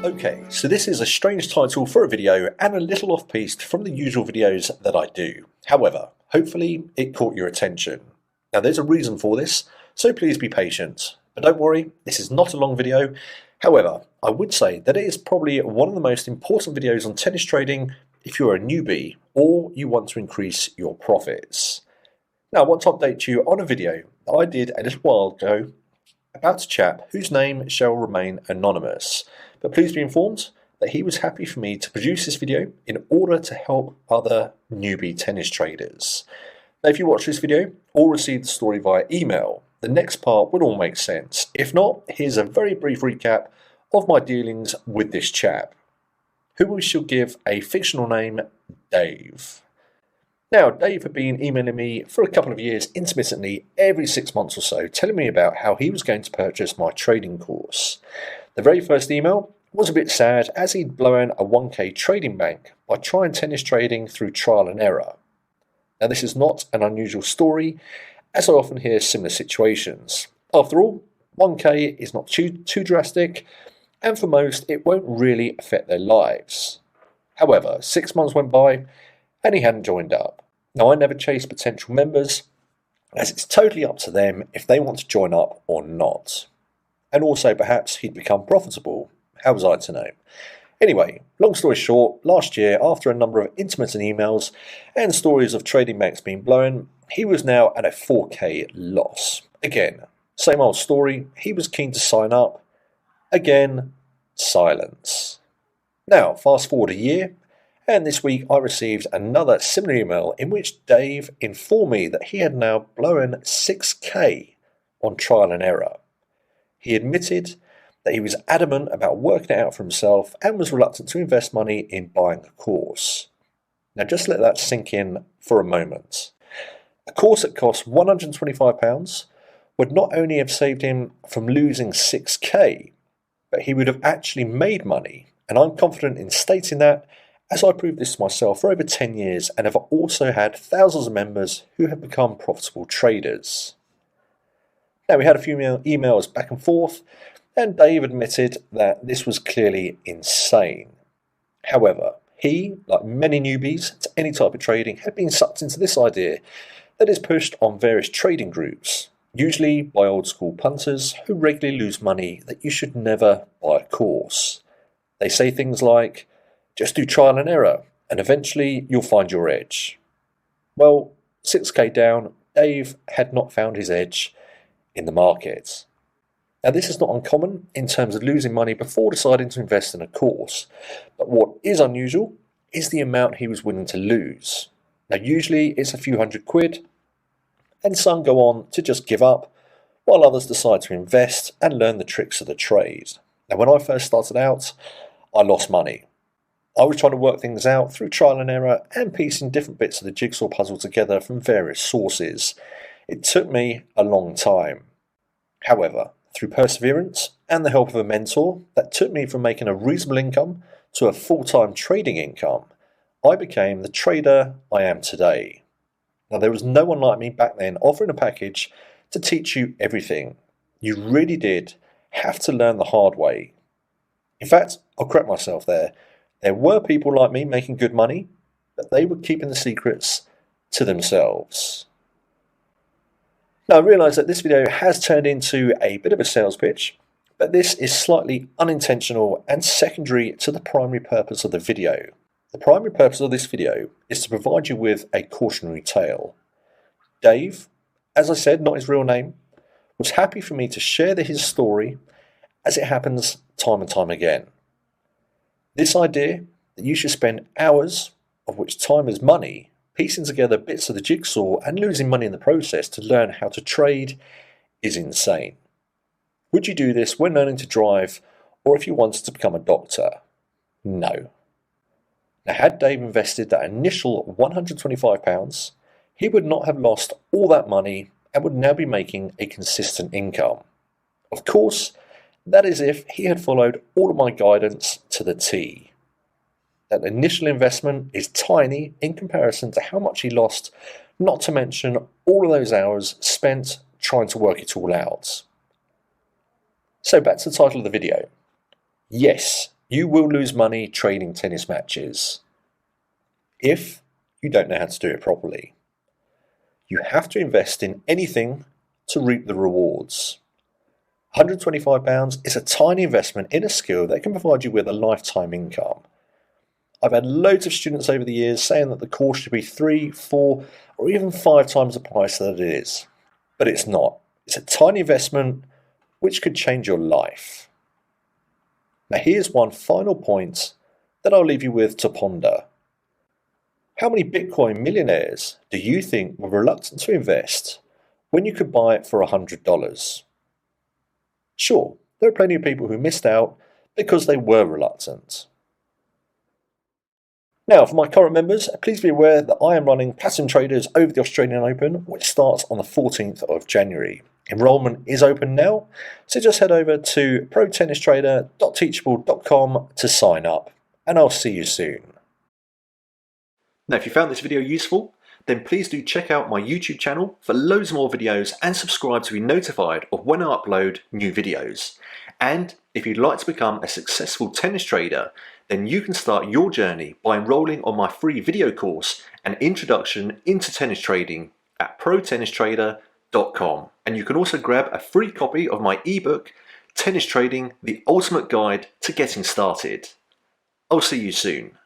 Okay, so this is a strange title for a video and a little off-piste from the usual videos that I do. However, hopefully it caught your attention. Now there's a reason for this, so please be patient. But don't worry, this is not a long video. However, I would say that it is probably one of the most important videos on tennis trading if you're a newbie or you want to increase your profits. Now I want to update you on a video that I did a little while ago about a chap whose name shall remain anonymous. But please be informed that he was happy for me to produce this video in order to help other newbie tennis traders. Now if you watch this video or receive the story via email, the next part would all make sense. If not, here's a very brief recap of my dealings with this chap, who we shall give a fictional name, Dave. Now, Dave had been emailing me for a couple of years intermittently every 6 months or so, telling me about how he was going to purchase my trading course. The very first email was a bit sad, as he'd blown a 1k trading bank by trying tennis trading through trial and error. Now this is not an unusual story, as I often hear similar situations. After all, 1k is not too drastic, and for most it won't really affect their lives. However, 6 months went by and he hadn't joined up. Now I never chase potential members, as it's totally up to them if they want to join up or not. And also perhaps he'd become profitable. How was I to know? Anyway, long story short, last year, after a number of intermittent emails and stories of trading banks being blown, he was now at a 4k loss. Again, same old story, he was keen to sign up. Again, silence. Now, fast forward a year, and this week I received another similar email in which Dave informed me that he had now blown 6k on trial and error. He admitted that he was adamant about working it out for himself and was reluctant to invest money in buying a course. Now just let that sink in for a moment. A course that cost £125 would not only have saved him from losing 6k, but he would have actually made money, and I'm confident in stating that, as I proved this to myself for over 10 years and have also had thousands of members who have become profitable traders. Now we had a few emails back and forth, and Dave admitted that this was clearly insane. However, he, like many newbies to any type of trading, had been sucked into this idea that is pushed on various trading groups, usually by old school punters who regularly lose money, that you should never buy a course. They say things like, just do trial and error, and eventually you'll find your edge. Well, 6k down, Dave had not found his edge in the market. Now this is not uncommon in terms of losing money before deciding to invest in a course, but what is unusual is the amount he was willing to lose. Now usually it's a few £100, and some go on to just give up, while others decide to invest and learn the tricks of the trade. Now when I first started out, I lost money. I was trying to work things out through trial and error and piecing different bits of the jigsaw puzzle together from various sources. It took me a long time. However, through perseverance and the help of a mentor that took me from making a reasonable income to a full-time trading income, I became the trader I am today. Now there was no one like me back then offering a package to teach you everything. You really did have to learn the hard way. In fact, I'll correct myself there. There were people like me making good money, but they were keeping the secrets to themselves. Now I realise that this video has turned into a bit of a sales pitch, but this is slightly unintentional and secondary to the primary purpose of the video. The primary purpose of this video is to provide you with a cautionary tale. Dave, as I said, not his real name, was happy for me to share his story, as it happens time and time again. This idea that you should spend hours, of which time is money, piecing together bits of the jigsaw and losing money in the process to learn how to trade is insane. Would you do this when learning to drive, or if you wanted to become a doctor? No. Now had Dave invested that initial £125, he would not have lost all that money and would now be making a consistent income. Of course, that is if he had followed all of my guidance to the T. That initial investment is tiny in comparison to how much he lost, not to mention all of those hours spent trying to work it all out. So back to the title of the video. Yes, you will lose money trading tennis matches if you don't know how to do it properly. You have to invest in anything to reap the rewards. £125 is a tiny investment in a skill that can provide you with a lifetime income. I've had loads of students over the years saying that the course should be 3, 4, or even 5 times the price that it is. But it's not. It's a tiny investment which could change your life. Now here's one final point that I'll leave you with to ponder. How many Bitcoin millionaires do you think were reluctant to invest when you could buy it for $100? Sure, there are plenty of people who missed out because they were reluctant. Now, for my current members, please be aware that I am running Platinum Traders over the Australian Open, which starts on the 14th of January. Enrollment is open now, so just head over to protennistrader.teachable.com to sign up, and I'll see you soon. Now, if you found this video useful, then please do check out my YouTube channel for loads more videos and subscribe to be notified of when I upload new videos. And if you'd like to become a successful tennis trader, then you can start your journey by enrolling on my free video course, An Introduction into Tennis Trading, at protennistrader.com. And you can also grab a free copy of my ebook, Tennis Trading, the Ultimate Guide to Getting Started. I'll see you soon.